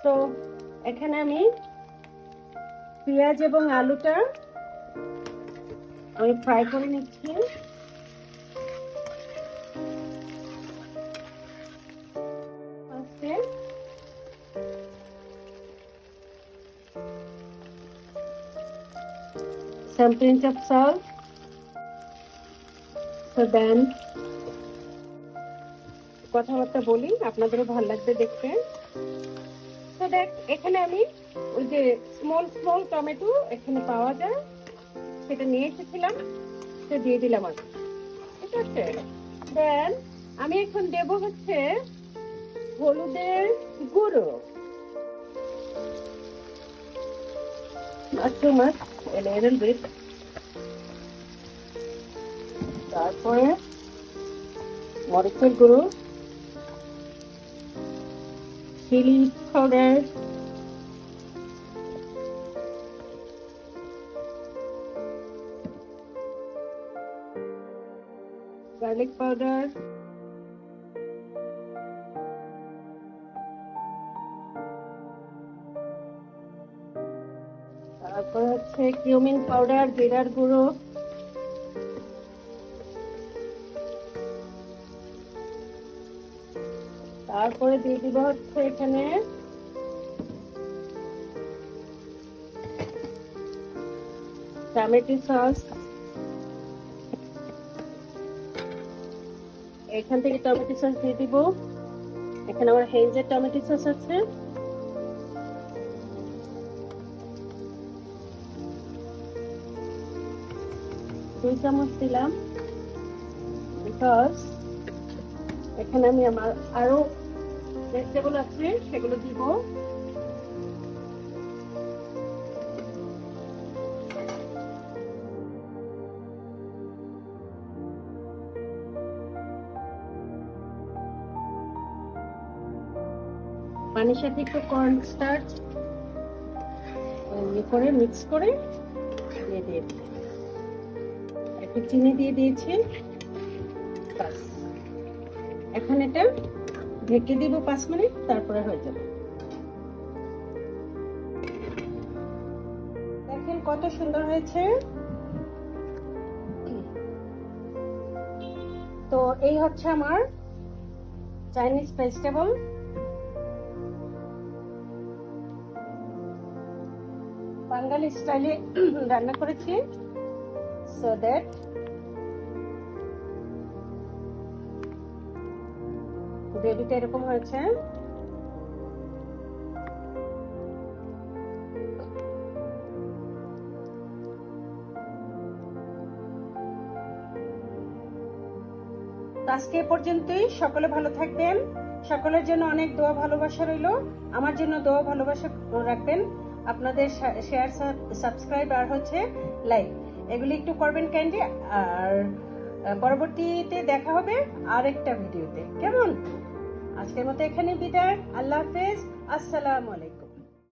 তো এখানে আমি পেঁয়াজ এবং আলুটা আমি ফ্রাই করে নিচ্ছি। some pinch of salt, so then কথাবার্তা বলি, আপনাদেরও ভালো লাগবে দেখতে। তো দেখ, এখানে আমি ওই যে স্মল স্মল টমেটো এখানে পাওয়া যায়, সেটা নিয়ে এসেছিলাম, সেটা দিয়ে দিলাম আমি, ঠিক আছে। দেন আমি এখন দেব হচ্ছে হলুদের গুঁড়ো, not too much, a little bit। তারপরে মরিচের গুঁড়ো, চিলি পাউডার, গার্লিক পাউডার, তারপর হচ্ছে কিউমিন পাউডার, জিরার গুঁড়ো, তারপরে দিয়ে দিব হচ্ছে এখানে টমেটো সস। এখান থেকে টমেটো সস দিয়ে দিব। এখানে আমার হেজের টমেটো সস আছে, দুই চামচ দিলাম, বিকজ এখানে আমি আমার আরো ভেজিটেবল আছে সেগুলো দিব। পানির সাথে একটু কর্ন স্টার্চ করে মিক্স করে দিয়ে দিয়েছি, একটু চিনি দিয়ে দিয়েছি। বাস, এখন এটা ঢেকে দিব 5 মিনিট, তারপরে হয়ে যাবে। দেখেন কত সুন্দর হয়েছে। তো এই হচ্ছে আমার চাইনিজ ভেজিটেবল। বাঙালি স্টাইলে রান্না করেছি, সো দ্যাট গ্রেভিটা এরকম হয়েছে। আজকে এ পর্যন্তই। সকলে ভালো থাকবেন, সকলের জন্য অনেক দোয়া ভালোবাসা রইল, আমার জন্য দোয়া ভালোবাসা রাখবেন। আপনাদের শেয়ার, সাবস্ক্রাইব আর হচ্ছে লাইক এগুলি একটু করবেন কাইন্ডলি। আর পরবর্তীতে দেখা হবে আরেকটা ভিডিওতে, কেমন? আজকের মতো এখানে বিদায়। আল্লাহ হাফেজ, আসসালামু আলাইকুম।